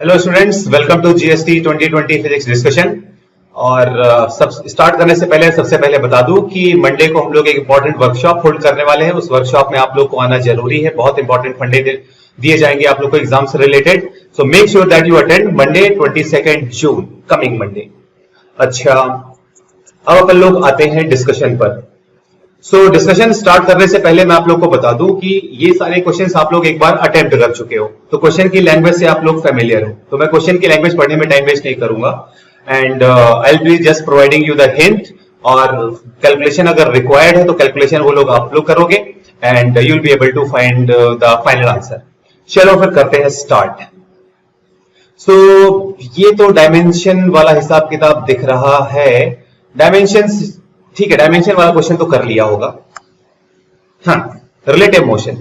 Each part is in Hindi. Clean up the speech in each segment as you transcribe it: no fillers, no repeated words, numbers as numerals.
Hello students, welcome to GST 2020 physics discussion. और सब स्टार्ट करने से पहले सबसे पहले बता दूं कि मंडे को हम लोग एक इंपॉर्टेंट वर्कशॉप होल्ड करने वाले हैं। उस वर्कशॉप में आप लोग को आना जरूरी है। बहुत इंपॉर्टेंट फंडे दिए जाएंगे आप लोग को एग्जाम से related. So make sure that you attend Monday 22 June, coming Monday. अच्छा, अब अपन लोग आते हैं डिस्कशन पर। डिस्कशन स्टार्ट करने से पहले मैं आप लोग को बता दूं कि ये सारे क्वेश्चंस आप लोग एक बार अटेम्प्ट कर चुके हो, तो क्वेश्चन की लैंग्वेज से आप लोग फेमिलियर हो। तो मैं क्वेश्चन की लैंग्वेज पढ़ने में टाइम वेस्ट नहीं करूंगा and I will be just providing you the hint. और कैलकुलेशन अगर रिक्वायर्ड है तो कैलकुलेशन वो लोग आप लोग करोगे and you will be able to find the final answer. चलो फिर करते हैं स्टार्ट। ये तो डायमेंशन वाला हिसाब किताब दिख रहा है। डायमेंशन ठीक है, डायमेंशन वाला क्वेश्चन तो कर लिया होगा। हाँ, रिलेटिव मोशन।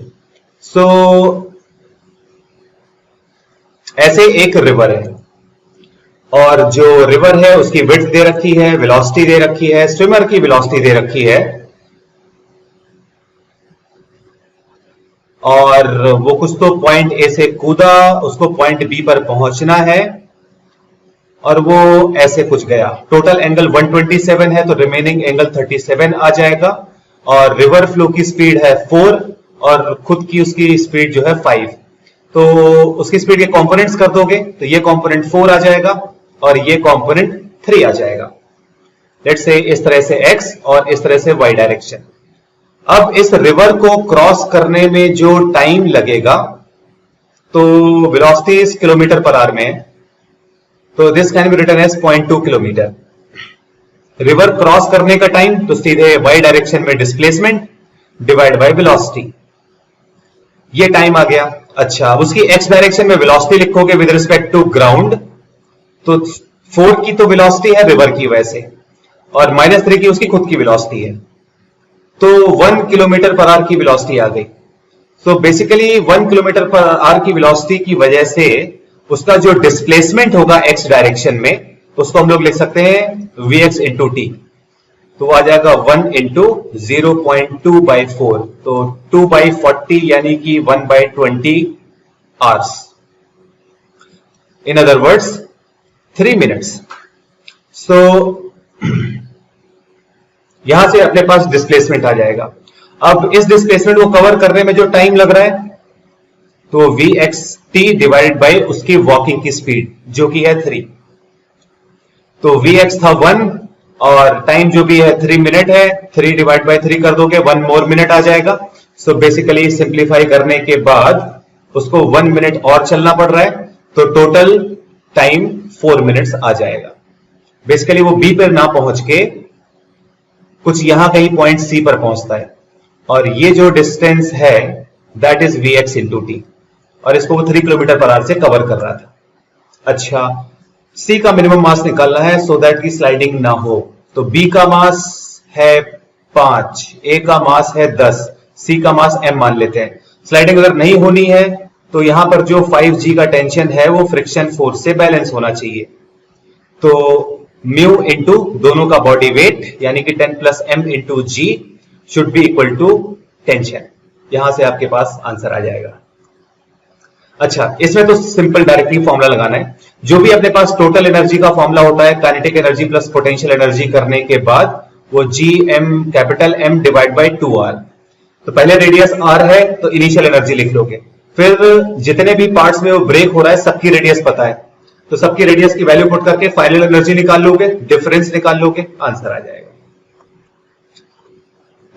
ऐसे एक रिवर है और जो रिवर है उसकी विड्थ दे रखी है, वेलोसिटी दे रखी है, स्विमर की वेलोसिटी दे रखी है और वो कुछ तो पॉइंट ए से कूदा, उसको पॉइंट बी पर पहुंचना है और वो ऐसे कुछ गया। टोटल एंगल 127 है तो रिमेनिंग एंगल 37 आ जाएगा। और रिवर फ्लो की स्पीड है 4 और खुद की उसकी स्पीड जो है 5। तो उसकी स्पीड के कंपोनेंट्स कर दोगे तो ये कंपोनेंट 4 आ जाएगा और ये कंपोनेंट 3 आ जाएगा। लेट्स से इस तरह से x और इस तरह से y डायरेक्शन। अब इस रिवर को क्रॉस करने में जो टाइम लगेगा, तो वेलोसिटी इस किलोमीटर पर आवर में है, तो this can be written as 0.2 kilometre. River cross करने का टाइम तो सीधे y डायरेक्शन में डिस्प्लेसमेंट डिवाइड बाय वेलोसिटी, ये टाइम आ गया। अच्छा, उसकी x डायरेक्शन में वेलोसिटी लिखोगे विद रिस्पेक्ट टू ग्राउंड, तो 4 की तो वेलोसिटी है रिवर की वैसे और -3 की उसकी खुद की वेलोसिटी है, तो 1 किलोमीटर पर आवर की वेलोसिटी आ गई। So basically 1 kilometre per hour की वेलोसिटी की वजह से उसका जो डिस्प्लेसमेंट होगा x डायरेक्शन में, उसको हम लोग लिख सकते हैं vx इंटू टी। तो वो आ जाएगा 1 इंटू 0.2/4, तो 2/40 यानी कि 1/20 hours. In other words 3 minutes. यहां से अपने पास डिस्प्लेसमेंट आ जाएगा। अब इस डिस्प्लेसमेंट को कवर करने में जो टाइम लग रहा है तो vxt डिवाइडेड बाय उसकी वॉकिंग की स्पीड जो कि है 3। तो vx था 1 और टाइम जो भी है 3 मिनट है, 3 डिवाइड बाय 3 कर दोगे 1 मोर मिनट आ जाएगा। सो बेसिकली सिंप्लीफाई करने के बाद उसको 1 मिनट और चलना पड़ रहा है, तो टोटल टाइम 4 मिनट्स आ जाएगा। बेसिकली वो बी पर ना पहुंच के कुछ यहां कहीं पॉइंट सी पर पहुंचता है और ये जो डिस्टेंस है that is vx into T, और इसको वो 3 किलोमीटर पर आवर से कवर कर रहा था। अच्छा, C का मिनिमम मास निकालना है सो दैट की स्लाइडिंग ना हो। तो B का मास है 5, A का मास है 10, C का मास m मान लेते हैं। स्लाइडिंग अगर नहीं होनी है तो यहां पर जो 5G का टेंशन है वो फ्रिक्शन फोर्स से बैलेंस होना चाहिए। तो म्यू इंटू दोनों का बॉडी वेट यानी कि 10 plus m into G should be equal to tension. यहां से आपके पास आंसर आ जाएगा। अच्छा, इसमें तो सिंपल डायरेक्टली फॉर्मूला लगाना है। जो भी अपने पास टोटल एनर्जी का फॉर्मूला होता है kinetic energy plus potential energy करने के बाद वो GM capital M divide by 2R। तो पहले रेडियस R है तो इनिशियल एनर्जी लिख लोगे, फिर जितने भी पार्ट्स में वो ब्रेक हो रहा है सबकी रेडियस पता है तो सबकी रेडियस की वैल्यू पुट करके फाइनल एनर्जी निकाल लोगे, डिफरेंस निकाल लोगे, आंसर आ जाएगा।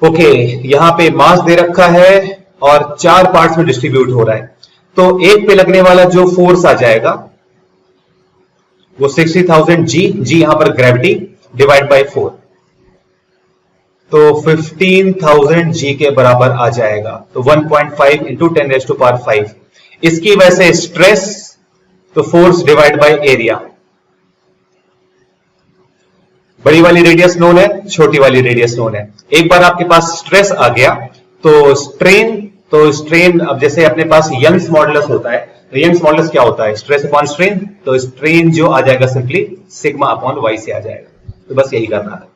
ओके, यहां पे मास दे रखा है और 4 पार्ट्स में डिस्ट्रीब्यूट हो रहा है, तो एक पे लगने वाला जो फोर्स आ जाएगा वो 60,000 G यहां पर ग्रेविटी डिवाइड बाय 4, तो 15,000 G के बराबर आ जाएगा। तो 1.5 इंटू 10⁵5। इसकी वजह से स्ट्रेस, तो फोर्स डिवाइड बाय एरिया। बड़ी वाली रेडियस नोन है, छोटी वाली रेडियस नोन है। एक बार आपके पास स्ट्रेस आ गया तो स्ट्रेन अब जैसे अपने पास यंग्स मॉडुलस होता है, तो यंग्स मॉडुलस क्या होता है? स्ट्रेस अपॉन स्ट्रेन, तो स्ट्रेन जो आ जाएगा सिंपली सिग्मा अपॉन वाई से आ जाएगा। तो बस यही करना है।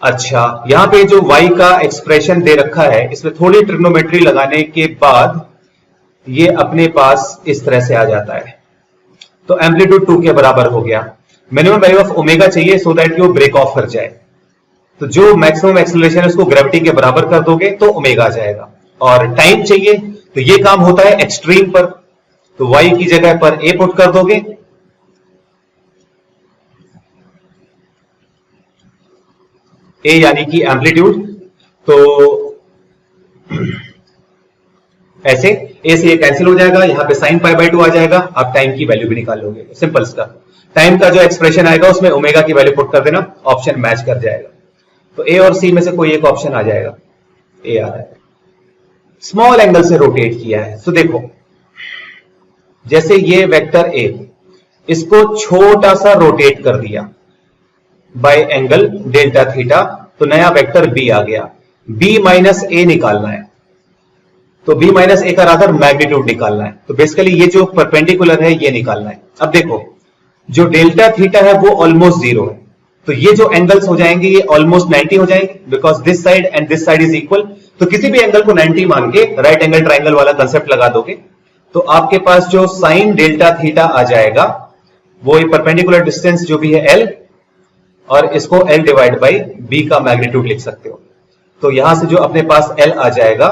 अच्छा, यहां पे जो y का एक्सप्रेशन दे रखा है इसमें थोड़ी ट्रिग्नोमेट्री लगाने के बाद ये अपने पास इस तरह से आ जाता है। तो एम्पलीट्यूड 2 के बराबर हो गया। मिनिमम वैल्यू ऑफ ओमेगा चाहिए सो दैट कि वो ब्रेक ऑफ कर जाए, तो जो मैक्सिमम एक्सेलरेशन है उसको ग्रेविटी के बराबर कर दोगे तो ओमेगा आ जाएगा। और टाइम चाहिए तो ये काम होता है एक्सट्रीम पर, तो y की जगह पर a पुट कर दोगे, a यानी कि एम्पलीट्यूड, तो ऐसे a से ये कैंसिल हो जाएगा, यहां पे sin π/2 आ जाएगा, आप टाइम की वैल्यू भी निकाल लोगे। Simple stuff. टाइम का जो एक्सप्रेशन आएगा उसमें ओमेगा की वैल्यू पुट कर देना, ऑप्शन मैच कर जाएगा। तो ए और सी में से कोई एक ऑप्शन आ जाएगा, ए आ रहा है। स्मॉल एंगल से रोटेट किया है, तो देखो जैसे ये वेक्टर ए, इसको छोटा सा रोटेट कर दिया बाय एंगल डेल्टा थीटा, तो नया वेक्टर बी आ गया। बी माइनस ए निकालना है, तो बी माइनस ए का रादर मैग्नीट्यूड निकालना है, तो बेसिकली ये जो परपेंडिकुलर है ये निकालना है। अब देखो जो डेल्टा थीटा है वो ऑलमोस्ट जीरो है, तो ये जो एंगल्स हो जाएंगे ये ऑलमोस्ट 90 हो जाएंगे, because this side and this side is equal. तो किसी भी एंगल को 90 मान के राइट एंगल ट्राइंगल वाला कंसेप्ट लगा दोगे, तो आपके पास जो साइन डेल्टा थीटा आ जाएगा वो ये परपेंडिकुलर डिस्टेंस जो भी है एल, और इसको एल डिवाइड बाई बी का मैग्नीट्यूड लिख सकते हो। तो यहां से जो अपने पास एल आ जाएगा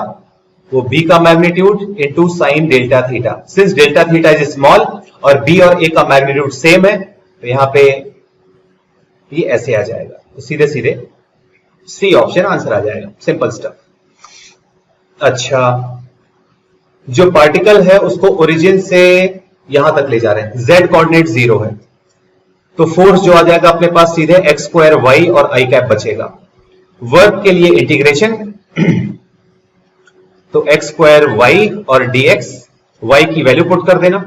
वो बी का magnitude into sine delta theta. Since delta theta is small और बी और ए का मैग्नीट्यूड सेम है, तो यहां पे ये ऐसे आ जाएगा, तो सीधे सीधे सी ऑप्शन आंसर आ जाएगा। Simple stuff. अच्छा, जो पार्टिकल है उसको ओरिजिन से यहां तक ले जा रहे हैं, z कोऑर्डिनेट 0 है, तो फोर्स जो आ जाएगा अपने पास सीधे x स्क्वायर y और i कैप बचेगा। वर्क के लिए इंटीग्रेशन, तो x स्क्वायर y और dx, y की वैल्यू पुट कर देना,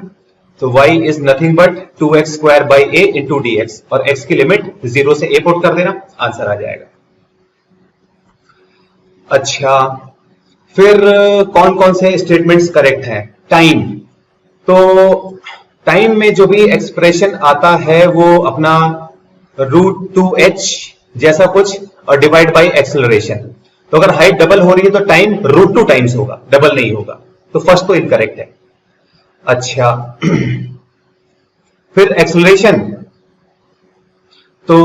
तो y is nothing but 2x square by a into dx, और x की लिमिट 0 से a पुट कर देना, आंसर आ जाएगा। अच्छा, फिर कौन कौन से स्टेटमेंट्स करेक्ट हैं? टाइम, तो टाइम में जो भी एक्सप्रेशन आता है वो अपना √2h जैसा कुछ और डिवाइड बाय एक्सेलरेशन। तो अगर हाइट डबल हो रही है तो टाइम √2 टाइम्स होगा, डबल नहीं होगा, तो फर्स्ट तो इनकरेक्ट है। अच्छा, फिर एक्सेलरेशन, तो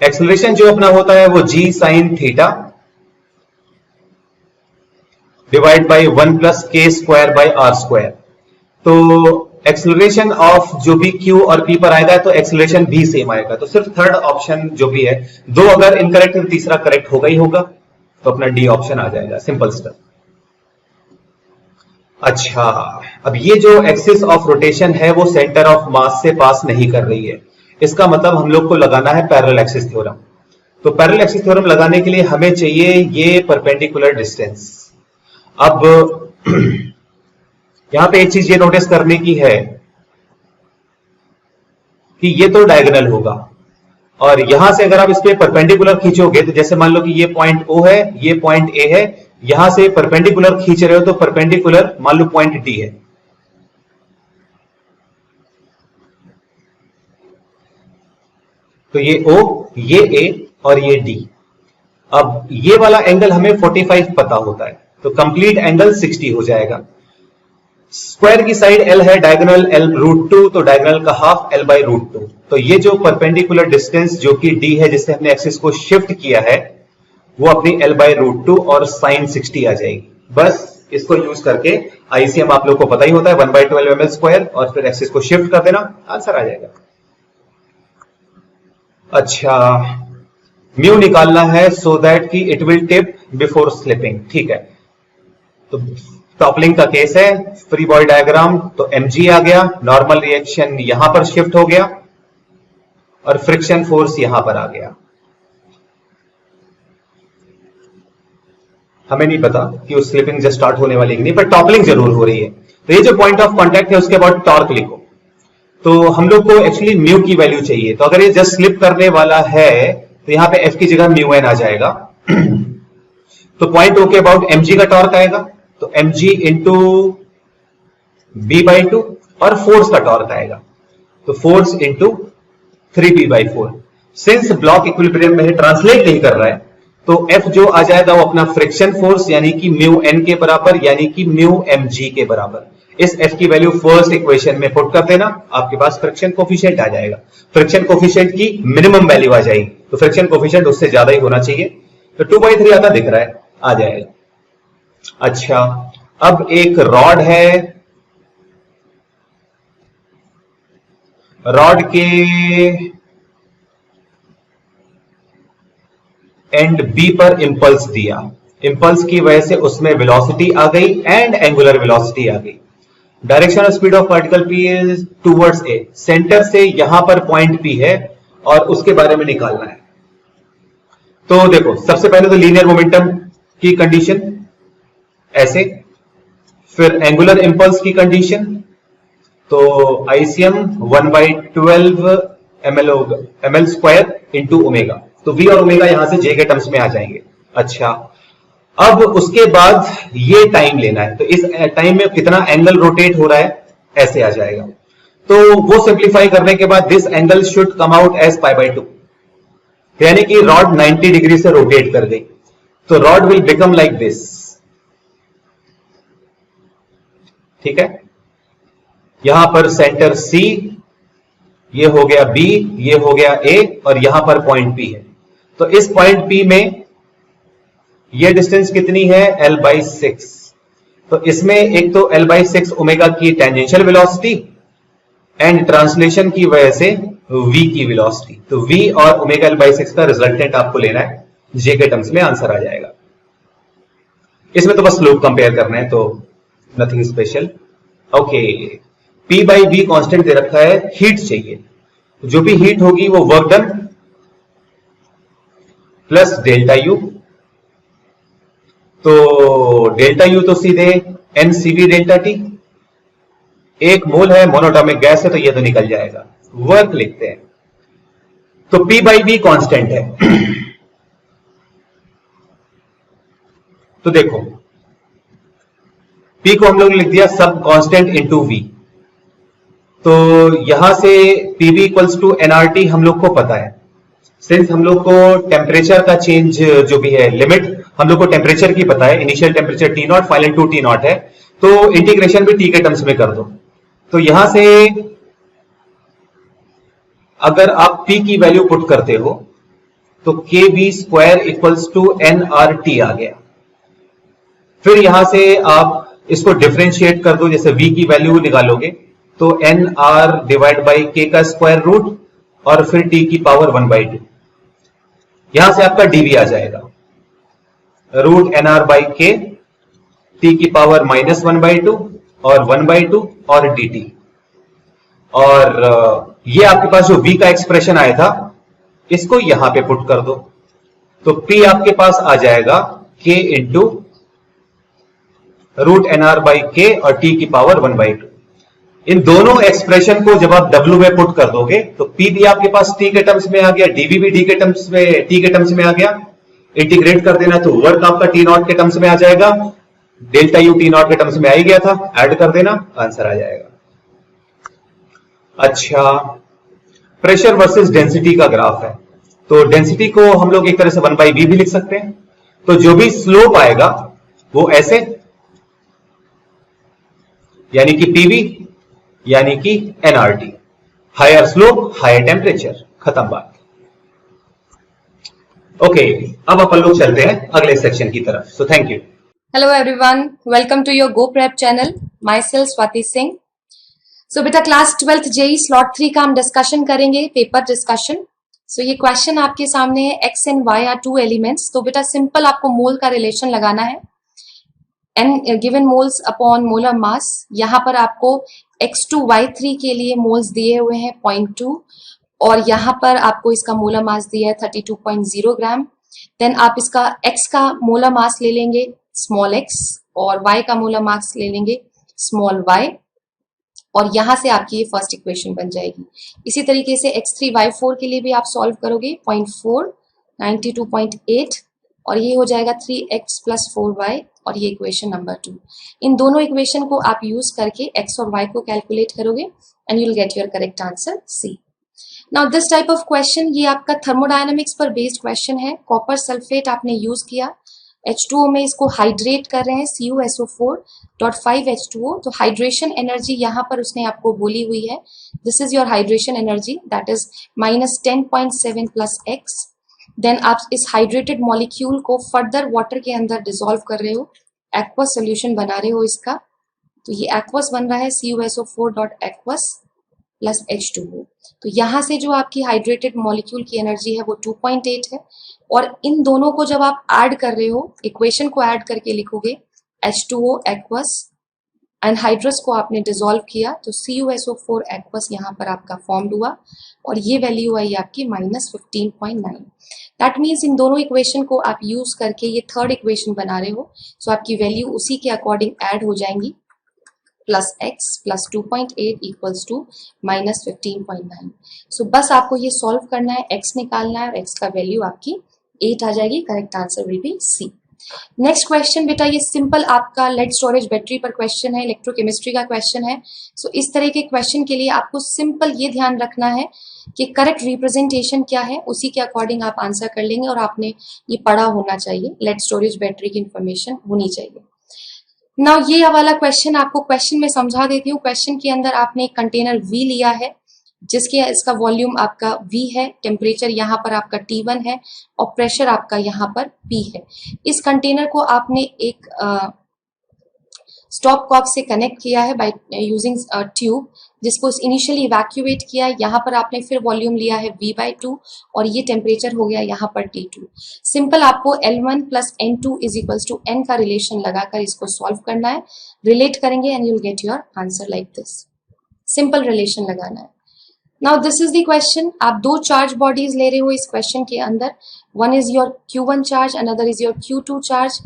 एक्सेलरेशन जो अपना होता है वो g sin theta divide by 1 plus k square by r square. तो एक्सेलरेशन ऑफ जो भी q और p पर आएगा तो एक्सेलरेशन भी सेम आएगा, तो सिर्फ थर्ड ऑप्शन जो भी है, दो अगर इनकरेक्ट है तीसरा करेक्ट होगा ही होगा, तो अपना डी ऑप्शन आ जाएगा। Simple stuff. अच्छा, अब ये जो एक्सिस ऑफ रोटेशन है वो सेंटर ऑफ मास से पास नहीं कर रही है, इसका मतलब हम लोग को लगाना है पैरेलल एक्सिस थ्योरम। तो पैरेलल एक्सिस थ्योरम लगाने के लिए हमें चाहिए ये परपेंडिकुलर डिस्टेंस। अब यहां पे एक चीज ये नोटिस करने की है कि ये तो डायगोनल होगा, और यहां से अगर आप इस पे परपेंडिकुलर खींचोगे, तो जैसे मान लो कि ये पॉइंट O है, ये पॉइंट A है, यहां से परपेंडिकुलर खींच रहे हो तो परपेंडिकुलर मान लो पॉइंट D है, तो ये O, ये A और ये D। अब ये वाला एंगल हमें 45 पता होता है, तो कंप्लीट एंगल 60 हो जाएगा। स्क्वायर की साइड L है, डायगोनल L √2, तो डायगोनल का हाफ L बाई √2। तो ये जो परपेंडिकुलर डिस्टेंस जो कि D है, जिससे हमने एक्सिस को शिफ्ट किया है, वो अपनी L बाई √2 और साइन 60 आ जाएगी। बस इसको यूज करके आईसीएम आप लोग को पता ही होता है 1/12 ml स्क्वायर, और फिर एक्सिस को शिफ्ट कर देना, आंसर आ जाएगा। अच्छा, म्यू निकालना है सो दैट कि it will tip before slipping. ठीक है, तो टॉपलिंग का केस है, फ्री बॉडी डायग्राम, तो mg आ गया, नॉर्मल रिएक्शन यहां पर शिफ्ट हो गया, और फ्रिक्शन फोर्स यहां पर आ गया। हमें नहीं पता कि उस स्लिपिंग जस्ट स्टार्ट होने वाली कि नहीं, पर टॉपलिंग जरूर हो रही है। तो ये जो पॉइंट ऑफ कांटेक्ट है उसके बाद टॉर्क लिखो। तो हम लोग को एक्चुअली म्यू की वैल्यू चाहिए, तो अगर ये जस्ट स्लिप करने वाला है तो यहां पे f की जगह म्यू एन आ जाएगा। तो पॉइंट ओ के अबाउट mg का टॉर्क आएगा, तो mg इंटू b/2, और फोर्स का टॉर्क आएगा, तो force into 3b/4। Since block equilibrium में ट्रांसलेट नहीं कर रहा है, तो F जो आ जाएगा वो अपना फ्रिक्शन फोर्स यानी कि म्यू एन के बराबर, यानी कि म्यू mg के बराबर। इस f की वैल्यू फर्स्ट इक्वेशन में पुट कर देना, आपके पास फ्रिक्शन कोफिशिएंट आ जाएगा। फ्रिक्शन कोफिशिएंट की मिनिमम वैल्यू आ जाएगी, तो फ्रिक्शन कोफिशिएंट उससे ज्यादा ही होना चाहिए, तो 2/3 आता दिख रहा है, आ जाएगा। अच्छा, अब एक रॉड है, रॉड के एंड बी पर इंपल्स दिया, इंपल्स की वजह से उसमें वेलोसिटी आ गई एंड एंगुलर वेलोसिटी आ गई। Direction of speed of particle P is towards a, centre से यहां पर पॉइंट पी है और उसके बारे में निकालना है। तो देखो, सबसे पहले तो लीनियर मोमेंटम की कंडीशन ऐसे, फिर एंगुलर इंपल्स की कंडीशन, तो ICM 1/12 ml square into omega, तो v और ओमेगा यहां से j के टर्म्स में आ जाएंगे। अच्छा, अब उसके बाद ये टाइम लेना है, तो इस टाइम में कितना एंगल रोटेट हो रहा है, ऐसे आ जाएगा। तो वो सिंप्लीफाई करने के बाद this angle should come out as π/2, यानी कि रॉड 90 डिग्री से रोटेट कर गई, तो rod will become like this. ठीक है, यहां पर सेंटर C, ये हो गया B, ये हो गया A, और यहां पर पॉइंट P है। तो इस पॉइंट P में ये डिस्टेंस कितनी है, L/6। तो इसमें एक तो L/6 ओमेगा की टेंजेंशियल वेलोसिटी एंड ट्रांसलेशन की वजह से v की वेलोसिटी, तो v और ओमेगा L/6 का रिजल्टेंट आपको लेना है, j के टर्म्स में आंसर आ जाएगा। इसमें तो बस स्लोप कंपेयर करना है, तो nothing special. Okay, P/V constant दे रखा है, हीट चाहिए, जो भी हीट होगी वो work done plus delta U, तो डेल्टा U तो सीधे NCV डेल्टा T, एक मोल है, मोनोटॉमिक गैस है, तो ये तो निकल जाएगा। वर्क लिखते हैं, तो P/V कांस्टेंट है। तो देखो, P को हम लोग लिख दिया सब कांस्टेंट इनटू V, तो यहां से PV इक्वल्स टू nRT हम लोग को पता है, सिंस हम लोग को टेम्परेचर का चेंज जो भी है लिमिट हम लोग को टेम्परेचर की पता है, initial temperature T0, final 2T0 है, तो इंटीग्रेशन भी T के टर्म्स में कर दो। तो यहां से अगर आप P की वैल्यू पुट करते हो तो KB square equals to nRT आ गया। फिर यहां से आप इसको डिफरेंशिएट कर दो, जैसे V की वैल्यू निकालोगे तो nR डिवाइड बाई K का स्क्वायर रूट और फिर T की पावर 1/2, यहां से आपका dV आ जाएगा, root nR by K, T की पावर -1/2 और 1/2 और dt। और ये आपके पास जो V का एक्सप्रेशन आया था, इसको यहां पे पुट कर दो, तो P आपके पास आ जाएगा K into root nR by K और T की पावर 1/2। इन दोनों एक्सप्रेशन को जब आप W में पुट कर दोगे तो P भी आपके पास T के टर्म्स में आ गया, dV भी T के टर्म्स में आ गया, इंटीग्रेट कर देना तो वर्क आपका T0 के टर्म्स में आ जाएगा, डेल्टा U T0 के टर्म्स में आ ही गया था, ऐड कर देना, आंसर आ जाएगा। अच्छा, प्रेशर वर्सेस डेंसिटी का ग्राफ है, तो डेंसिटी को हम लोग एक तरह से 1/v भी लिख सकते हैं, तो जो भी स्लोप आएगा वो ऐसे, यानी कि PV यानी कि nRT, higher slope higher temperature, खत्म बात। ओके, अब अपन लोग चलते हैं अगले सेक्शन की तरफ, so thank you. Hello everyone, welcome to your Go Prep channel. Myself Swati Singh. So बेटा क्लास 12th JEE स्लॉट 3 का हम डिस्कशन करेंगे, पेपर डिस्कशन। सो ये क्वेश्चन आपके सामने है, x and y are two elements. तो बेटा सिंपल आपको मोल का रिलेशन लगाना है, n given moles upon molar mass. यहाँ पर आपको x2 y3 के लिए मोल्स दिए हुए हैं 0.2 और यहाँ पर आपको इसका मोलर मास दिया है 32.0 ग्राम। देन आप इसका x का मोलर मास ले लेंगे स्मॉल x और y का मोलर मास ले लेंगे स्मॉल y, और यहां से आपकी ये फर्स्ट इक्वेशन बन जाएगी। इसी तरीके से x3 y4 के लिए भी आप सॉल्व करोगे 0.4 92.8 और ये हो जाएगा 3x प्लस 4y और ये इक्वेशन नंबर 2। इन दोनों इक्वेशन को आप यूज करके x और y को कैलकुलेट करोगे and you will get your correct answer C। Now this type of question ये आपका थर्मोडायनामिक्स पर बेस्ड क्वेश्चन है। कॉपर सल्फेट आपने यूज किया H2O में इसको हाइड्रेट कर रहे हैं CuSO4.5H2O। तो हाइड्रेशन एनर्जी यहाँ पर उसने आपको बोली हुई है, this is your hydration energy, that is -10.7 plus x। Then आप इस हाइड्रेटेड मॉलिक्यूल को फर्दर वाटर के अंदर डिसॉल्व कर रहे हो, एक्वस सोल्यूशन बना रहे हो इसका। तो ये एक्वस बन रहा है CuSO4.aqueous प्लस H2O। तो यहाँ से जो आपकी हाइड्रेटेड मॉलिक्यूल की एनर्जी है वो 2.8 है। और इन दोनों को जब आप ऐड कर रहे हो, इक्वेशन को ऐड करके लिखोगे H2O एक्वस एनहाइड्रस को आपने डिसॉल्व किया तो CuSO4 एक्वस यहाँ पर आपका फॉर्म्ड हुआ और ये वैल्यू आई आपकी -15.9। दैट मीन्स इन दोनों इक्वेशन को आप यूज करके ये थर्ड इक्वेशन बना रहे हो, सो आपकी वैल्यू उसी के अकॉर्डिंग ऐड हो जाएंगी, plus x plus 2.8 equals to -15.9। So बस आपको ये सॉल्व करना है, x निकालना है और x का वैल्यू आपकी 8 आ जाएगी। Correct answer will be C. Next question बेटा, ये सिंपल आपका लेड स्टोरेज बैटरी पर क्वेश्चन है, इलेक्ट्रोकेमिस्ट्री का क्वेश्चन है। सो इस तरह के क्वेश्चन के लिए आपको सिंपल ये ध्यान रखना है कि करेक्ट रिप्रेजेंटेशन क्या है, उसी के अकॉर्डिंग आप आंसर कर लेंगे और आपने ये पढ़ा होना चाहिए, लेड स्टोरेज बैटरी की इंफॉर्मेशन होनी चाहिए। नाउ ये वाला क्वेश्चन आपको क्वेश्चन में समझा देती हूँ। क्वेश्चन के अंदर आपने एक कंटेनर V लिया है जिसके इसका वॉल्यूम आपका V है, टेम्परेचर यहाँ पर आपका T1 है और प्रेशर आपका यहाँ पर P है। इस कंटेनर को आपने एक स्टॉप कॉक से कनेक्ट किया है बाय यूजिंग ट्यूब, जिसको इनिशियली इवैक्यूएट किया है। यहाँ पर आपने फिर वॉल्यूम लिया है V/2 और ये टेम्परेचर हो गया यहाँ पर T2। सिंपल आपको L1 plus N2 is equals to N का रिलेशन लगाकर इसको सॉल्व करना है, रिलेट करेंगे and you'll get your answer like this. Simple relation लगाना है। Now this is the question. आप दो चार्ज बॉडीज ले रहे हो इस क्वेश्चन के अंदर, one is your Q1 charge, another is your Q2 charge.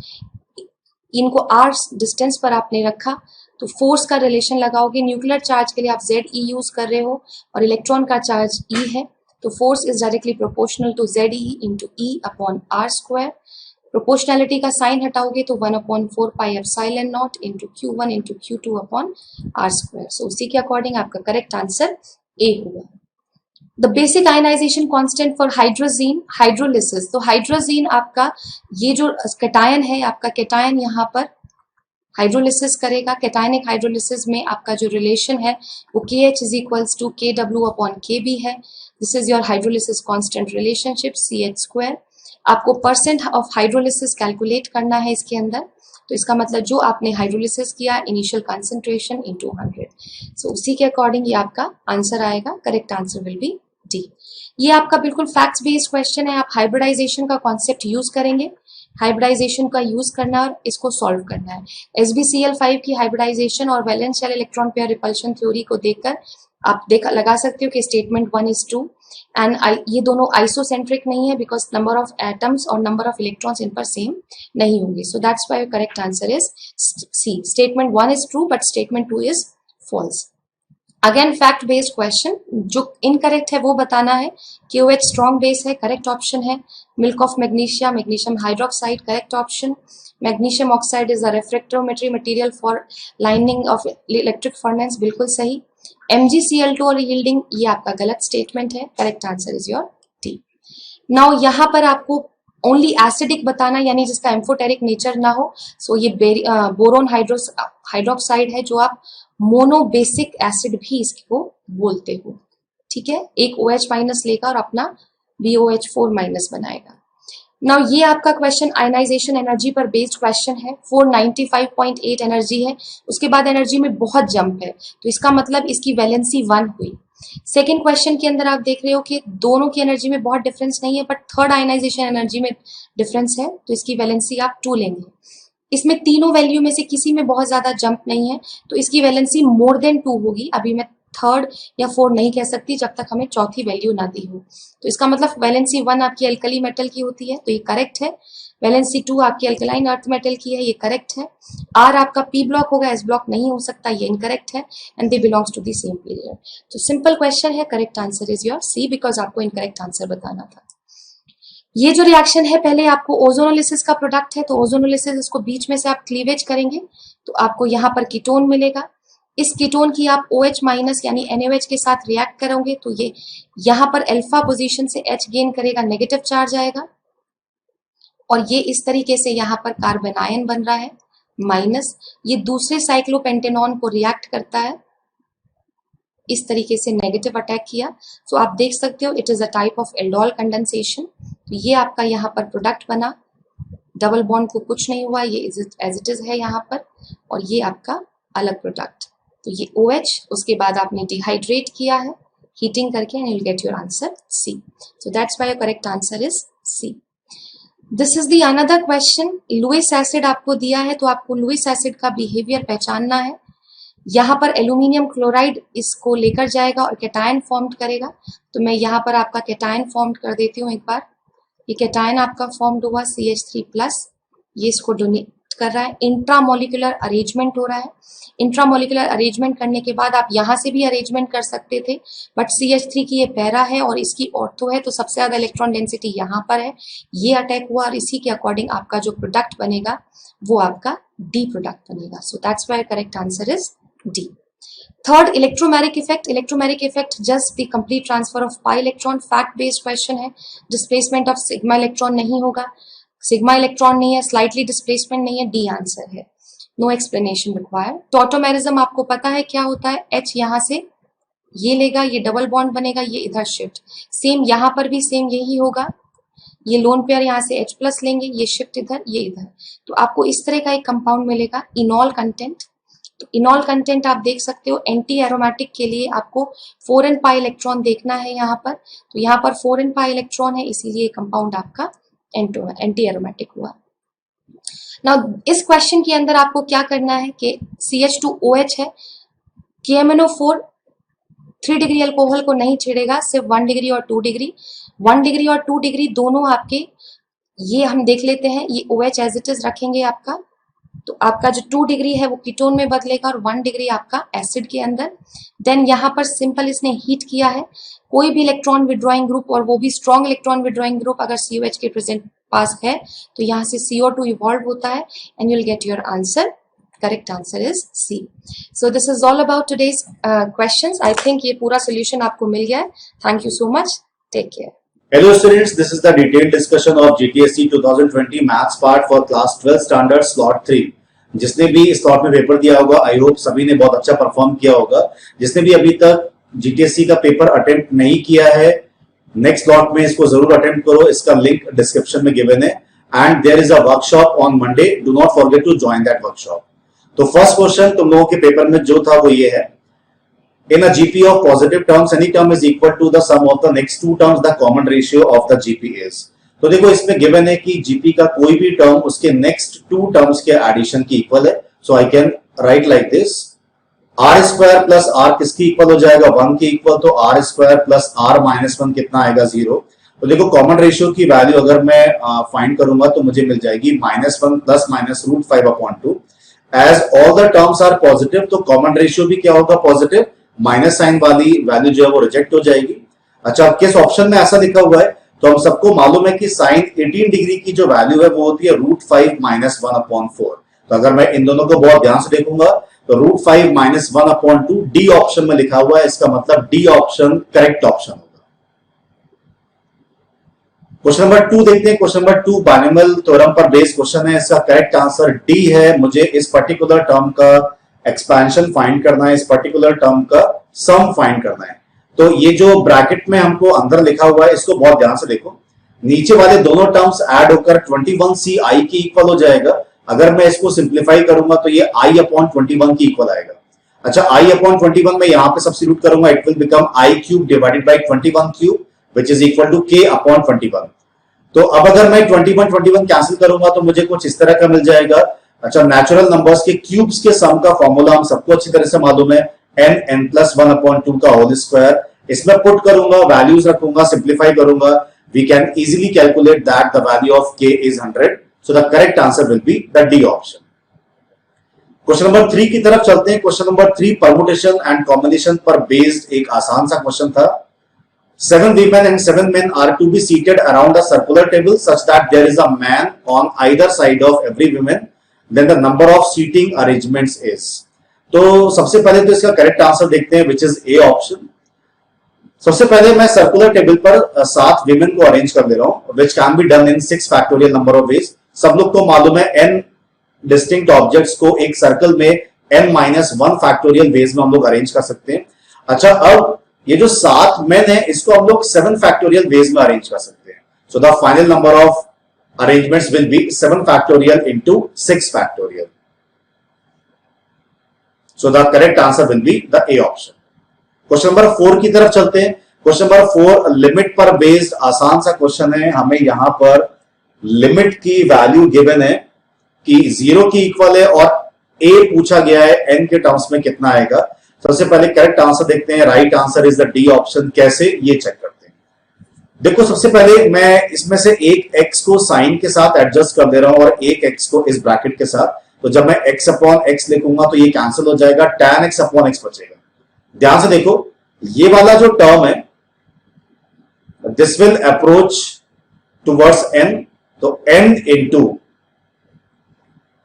इनको r डिस्टेंस पर आपने रखा तो फोर्स का रिलेशन लगाओगे। न्यूक्लियर चार्ज के लिए आप ZE यूज कर रहे हो और इलेक्ट्रॉन का चार्ज E है, तो force is directly proportional to ZE into E upon r²। Proportionality का साइन हटाओगे तो 1/4 pi epsilon naught into Q1 into Q2 upon r²। So उसी के अकॉर्डिंग आपका करेक्ट आंसर A हुआ। The basic ionization constant for hydrogen hydrolysis. तो हाइड्रोजीन आपका ये जो कैटायन है, आपका कैटायन यहाँ पर हाइड्रोलिसिस करेगा। कैटायनिक हाइड्रोलिसिस में आपका जो रिलेशन है वो KH is equals to KW upon KB है। This is your hydrolysis constant relationship CH²। आपको परसेंट ऑफ हाइड्रोलिसिस कैलकुलेट करना है इसके अंदर, तो इसका मतलब जो आपने हाइड्रोलिसिस किया इनिशियल कंसंट्रेशन इनटू 100। सो उसी के अकॉर्डिंग ये आपका आंसर आएगा। Correct answer will B D. ये आपका बिल्कुल फैक्ट्स बेस्ड क्वेश्चन है। आप हाइब्रिडाइजेशन का कॉन्सेप्ट यूज करेंगे, हाइब्रिडाइजेशन का यूज करना और इसको सॉल्व करना है। SbCl5 की हाइब्रिडाइजेशन और valence shell electron pair repulsion theory को देखकर आप लगा सकते हो कि स्टेटमेंट 1 is true एंड ये दोनों आइसोसेंट्रिक नहीं है बिकॉज नंबर ऑफ एटम्स और नंबर ऑफ इलेक्ट्रॉन्स इन पर सेम नहीं होंगे। So that's why correct answer is C. Statement 1 is true but statement 2 is false। Again fact based question, जो इनकरेक्ट है वो बताना है। KOH स्ट्रॉन्ग बेस है, करेक्ट ऑप्शन है। Milk of magnesia, magnesium hydroxide, correct option. Magnesium oxide is a refractory material for lining of electric furnace, बिल्कुल सही। MgCl2 और यील्डिंग, ये आपका गलत स्टेटमेंट है। Correct answer is your T. Now यहाँ पर आपको ओनली एसिडिक बताना, यानी जिसका एम्फोटेरिक नेचर ना हो। सो ये बोरोन हाइड्रोक्साइड है, जो आप मोनोबेसिक एसिड भी इसको बोलते हो, ठीक है। एक OH माइनस लेगा और अपना BOH4 माइनस बनाएगा। नाउ ये आपका क्वेश्चन आयनाइजेशन एनर्जी पर बेस्ड क्वेश्चन है। 495.8 एनर्जी है, उसके बाद एनर्जी में बहुत जंप है, तो इसका मतलब इसकी वैलेंसी 1 हुई। सेकेंड क्वेश्चन के अंदर आप देख रहे हो कि दोनों की एनर्जी में बहुत डिफरेंस नहीं है, बट थर्ड आयनाइजेशन एनर्जी में डिफरेंस है, तो इसकी वैलेंसी आप 2 लेंगे। इसमें तीनों वैल्यू में से किसी में बहुत ज्यादा जंप नहीं है, तो इसकी वैलेंसी मोर देन 2 होगी। अभी मैं थर्ड या फोर्थ नहीं कह सकती जब तक हमें चौथी वैल्यू ना दी हो। तो इसका मतलब वैलेंसी 1 आपकी अल्कली मेटल की होती है, तो ये करेक्ट है। वैलेंसी 2 आपकी अल्कलाइन अर्थ मेटल की है, ये करेक्ट है। R आपका P ब्लॉक होगा, S ब्लॉक नहीं हो सकता, ये इनकरेक्ट है। And they belongs to the same period. तो सिंपल क्वेश्चन है, correct answer is your C, because आपको इनकरेक्ट आंसर बताना था। ये जो रिएक्शन है पहले आपको ओजोनोलिसिस का प्रोडक्ट है, तो ओजोनोलिसिस, इसको बीच में से आप क्लीवेज करेंगे तो आपको यहाँ पर कीटोन मिलेगा। इस कीटोन की आप OH माइनस यानी NaOH के साथ रिएक्ट करोगे तो ये यहाँ पर अल्फा पोजीशन से H गेन करेगा, नेगेटिव चार्ज आएगा। और ये इस तरीके से यहाँ पर कार्बन आयन बन रहा है माइनस, ये दूसरे साइक्लोपेंटेनॉन को रिएक्ट करता है, इस तरीके से नेगेटिव अटैक किया। सो आप देख सकते हो it is a type of aldol condensation. तो ये आपका यहाँ पर प्रोडक्ट बना, डबल बॉन्ड को कुछ नहीं हुआ, ये एज इट इज है यहाँ पर, और ये आपका अलग प्रोडक्ट। तो ये OH, उसके बाद आपने डिहाइड्रेट किया है हीटिंग करके, and you will get your answer C. So that's why your correct answer is C. This is the another question. Lewis acid आपको दिया है, तो आपको लुइस एसिड का बिहेवियर पहचानना है। यहाँ पर एल्यूमिनियम क्लोराइड इसको लेकर जाएगा और कैटायन फॉर्म करेगा। तो मैं यहाँ पर आपका कैटायन फॉर्म कर देती हूँ एक बार। ये कैटायन आपका फॉर्म्ड हुआ CH3+, ये इसको डोनेट कर रहा है, इंट्रामोलिकुलर अरेंजमेंट हो रहा है। इंट्रामोलिकुलर अरेंजमेंट करने के बाद आप यहाँ से भी अरेंजमेंट कर सकते थे, बट CH3 की ये पैरा है और इसकी ऑर्थो है, तो सबसे ज्यादा इलेक्ट्रॉन डेंसिटी यहाँ पर है, ये अटैक हुआ, और इसी के अकॉर्डिंग आपका जो प्रोडक्ट बनेगा वो आपका D प्रोडक्ट बनेगा। So that's why correct answer is D. Third, electromeric effect. Electromeric effect just the complete transfer of pi electron, fact based question है। डिस्प्लेसमेंट ऑफ सिग्मा इलेक्ट्रॉन नहीं होगा, सिग्मा इलेक्ट्रॉन नहीं है, स्लाइटली डिस्प्लेसमेंट नहीं है, D आंसर है, नो एक्सप्लेनेशन रिक्वायर्ड। टॉटोमेरिज्म आपको पता है क्या होता है, H यहाँ से ये लेगा, ये डबल बॉन्ड बनेगा, ये इधर शिफ्ट, सेम यहाँ पर भी सेम यही होगा, ये लोन पेयर यहाँ से H+ लेंगे, ये शिफ्ट इधर, ये इधर, तो आपको इस तरह का एक कंपाउंड मिलेगा, इनॉल कंटेंट। तो इनॉल कंटेंट आप देख सकते हो, एंटी एरोमेटिक के लिए आपको 4n पाई इलेक्ट्रॉन देखना है यहाँ पर, तो यहाँ पर 4n पाई इलेक्ट्रॉन है, इसीलिए कंपाउंड आपका एंटी एरोमेटिक हुआ। नाउ इस क्वेश्चन के अंदर आपको क्या करना है कि CH2OH है, KMnO4 3 डिग्री अल्कोहल को नहीं छेड़ेगा, सिर्फ 1 डिग्री और 2 डिग्री, 1 डिग्री और 2 डिग्री दोनों आपके, ये हम देख लेते हैं, ये OH एज इट इज रखेंगे आपका, तो आपका जो 2 डिग्री है वो कीटोन में बदलेगा और 1 डिग्री आपका एसिड के अंदर। देन यहाँ पर सिंपल इसने हीट किया है, कोई भी इलेक्ट्रॉन विड्रॉइंग ग्रुप और वो भी स्ट्रॉन्ग इलेक्ट्रॉन विड्रॉइंग ग्रुप अगर COH के प्रेजेंट पास है तो यहाँ से CO2 इवॉल्व होता है, and you will get your answer, correct answer is C. So this is all about today's questions. I think ये पूरा सोल्यूशन आपको मिल गया है। Thank you so much, take care. Hello students, this is the detailed discussion of GTSC 2020 Maths part for class 12 standard slot 3. जिसने भी इस स्लॉट में पेपर दिया होगा, आई होप सभी ने बहुत अच्छा परफॉर्म किया होगा। जिसने भी अभी तक GTSC का पेपर अटेम्प्ट नहीं किया है, नेक्स्ट स्लॉट में इसको जरूर अटेम्प्ट करो, इसका लिंक डिस्क्रिप्शन में गिवन है, and there is a workshop on Monday, do not forget to join that workshop. तो फर्स्ट क्वेश्चन तुम लोगों के पेपर में जो था वो ये है, in a GP of positive terms any term is equal to the sum of the next two terms, the common ratio of the GP is. तो देखो इसमें गिवन है कि GP का कोई भी टर्म उसके नेक्स्ट 2 टर्म्स के एडिशन की इक्वल है। So I can write like this, r² plus r किसकी इक्वल हो जाएगा, 1 की इक्वल, तो r² प्लस r-1 कितना आएगा, 0। तो देखो कॉमन रेशियो की वैल्यू अगर मैं फाइंड करूंगा तो मुझे मिल जाएगी -1 plus -√5/2। As all the terms are positive तो कॉमन रेशियो भी क्या होगा, पॉजिटिव, माइनस साइन वाली वैल्यू जो है वो रिजेक्ट हो जाएगी। अच्छा, किस ऑप्शन में ऐसा लिखा हुआ है, तो हम सबको मालूम है कि साइन 18 डिग्री की जो वैल्यू है वो होती है √5 - 1/4। तो अगर मैं इन दोनों को बहुत ध्यान से देखूंगा तो √5 - 1/2 डी ऑप्शन में लिखा हुआ है, इसका मतलब डी ऑप्शन करेक्ट ऑप्शन होगा। क्वेश्चन नंबर 2 देखते हैं। क्वेश्चन नंबर 2 बाइनोमियल थ्योरम पर बेस्ड क्वेश्चन है, इसका करेक्ट आंसर डी है। मुझे इस पर्टिकुलर टर्म का एक्सपेंशन फाइंड करना है, इस पर्टिकुलर टर्म का सम फाइंड करना है। तो ये जो ब्रैकेट में हमको अंदर लिखा हुआ है इसको बहुत ध्यान से देखो, नीचे वाले दोनों टर्म्स ऐड होकर 21CI की इक्वल हो जाएगा। अगर मैं इसको सिंप्लीफाई करूंगा तो ये I/21 की इक्वल आएगा। अच्छा, I/21 में यहां पे सब्स्टिट्यूट करूंगा, it will become I³ divided by 21³ which is equal to K/21। तो अब अगर मैं 21 कैंसिल करूंगा तो मुझे कुछ इस तरह का मिल जाएगा। अच्छा, नेचुरल नंबर्स के क्यूब्स के सम का फॉर्मूला हम सबको अच्छी तरह से मालूम है, n+1/2 का होल स्क्वायर। इसमें पुट करूंगा, वैल्यूज रखूंगा, सिंप्लीफाई करूंगा, we can easily calculate that the value of k is 100। So the correct answer will be the D option. Question number 3 की तरफ चलते हैं। Question number 3 permutation and combination पर बेस्ड एक आसान सा क्वेश्चन था। 7 women and 7 men are to be seated around a circular table such that there is a man on either side of every woman, then the number of seating arrangements is। तो सबसे पहले तो इसका करेक्ट आंसर देखते हैं, which is A ऑप्शन। सबसे पहले मैं सर्कुलर टेबल पर 7 विमेन को अरेंज कर दे रहा हूं, which can be done in 6 factorial number of ways. सब लोग को मालूम है n डिस्टिंक्ट ऑब्जेक्ट्स को एक सर्कल में n-1 फैक्टोरियल वेज में हम लोग अरेंज कर सकते हैं। अच्छा, अब ये जो 7 मेन है इसको हम लोग 7 फैक्टोरियल वेज में अरेंज कर सकते हैं। सो the final number of arrangements will be 7 factorial into 6 factorial. So the correct answer will be the A option. Question number 4 की तरफ चलते हैं। क्वेश्चन नंबर 4 लिमिट पर बेस्ड आसान सा क्वेश्चन है। हमें यहां पर लिमिट की वैल्यू गिवन है कि 0 की इक्वल है और a पूछा गया है n के टर्म्स में कितना आएगा। सबसे पहले करेक्ट आंसर देखते हैं। Right answer is the D option. कैसे, ये चेक करते हैं। देखो, सबसे पहले मैं इसमें से एक x को साइन के साथ एडजस्ट कर दे रहा हूं और एक x को इस ब्रैकेट के साथ। तो जब मैं x अपॉन x लिखूंगा तो ये कैंसिल हो जाएगा, tan x अपॉन x बचेगा। ध्यान से देखो, ये वाला जो टर्म है this will approach towards n, तो n into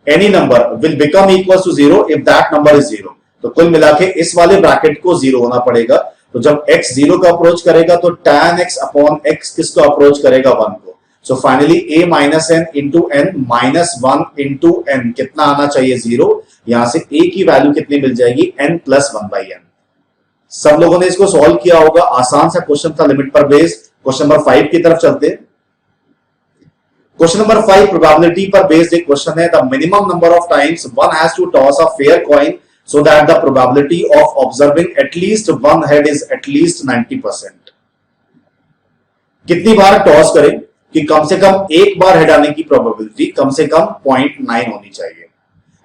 any number will become equal to 0 if that number is 0। तो कुल मिला के इस वाले ब्रैकेट को 0 होना पड़ेगा। तो जब x 0 का अप्रोच करेगा तो tan x अपॉन x किसको अप्रोच करेगा, 1 को। So finally a minus n into n minus 1 into n कितना आना चाहिए, 0। यहां से a की वैल्यू कितनी मिल जाएगी, n प्लस 1/n। सब लोगों ने इसको सॉल्व किया होगा। आसान सा क्वेश्चन था लिमिट पर बेस्ड। क्वेश्चन नंबर 5 की तरफ चलते हैं। क्वेश्चन नंबर 5 प्रोबेबिलिटी पर बेस्ड एक क्वेश्चन है। The minimum number of times one has to toss a fair coin so that the probability of observing at least one head is at least 90%। कितनी बार टॉस करें कि कम से कम एक बार हेड आने की प्रोबेबिलिटी कम से कम 0.9 होनी चाहिए।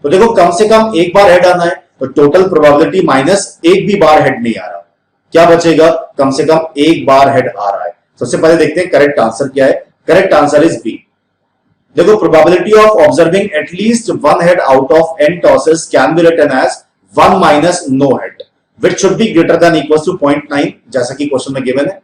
तो देखो, कम से कम एक बार हेड आना है तो टोटल प्रोबेबिलिटी माइनस एक भी बार हेड नहीं आ रहा, क्या बचेगा, कम से कम एक बार हेड आ रहा है। सबसे पहले देखते हैं करेक्ट आंसर क्या है। Correct answer is B. देखो, probability of observing at least one head out of n tosses can be written as 1 minus no head which should be greater than equal to 0.9, जैसा कि क्वेश्चन में गिवन है।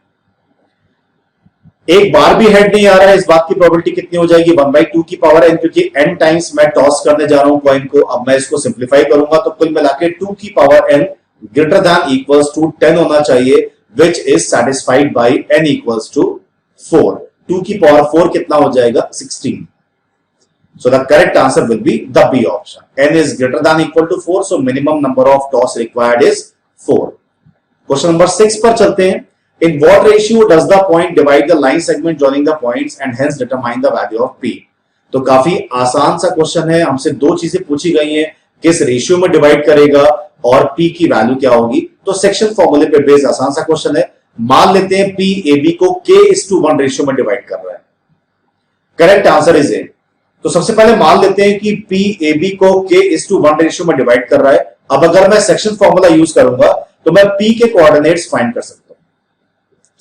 एक बार भी हेड नहीं आ रहा है, इस बात की प्रोबेबिलिटी कितनी हो जाएगी, 1/2 की पावर n, क्योंकि n टाइम्स मैं टॉस करने जा रहा हूं कॉइन को। अब मैं इसको सिंप्लीफाई करूंगा तो कुल मिला के 2 की power n greater than equals to 10 होना चाहिए, which is satisfied by n equals to 4। 2 की पावर 4 कितना हो जाएगा, 16। So the correct answer will be the B option. n is greater than equal to 4, so minimum number of toss required is 4. Question number 6 पर चलते हैं. In what ratio does the point divide the line segment joining the points and hence determine the value of P? तो काफी आसान सा क्वेश्चन है। हमसे दो चीजें पूछी गई हैं, किस रेशियो में डिवाइड करेगा और P की वैल्यू क्या होगी। तो सेक्शन फॉर्मूले पे बेस्ड आसान सा क्वेश्चन है। मान लेते हैं P AB को K:1 रेशियो में डिवाइड कर रहा है। Correct answer is a. तो सबसे पहले मान लेते हैं कि P AB को K:1 रेशियो में डिवाइड कर रहा है। अब अगर मैं सेक्शन फॉर्मूला यूज करूंगा तो मैं P के कोऑर्डिनेट्स फाइंड कर सकता हूं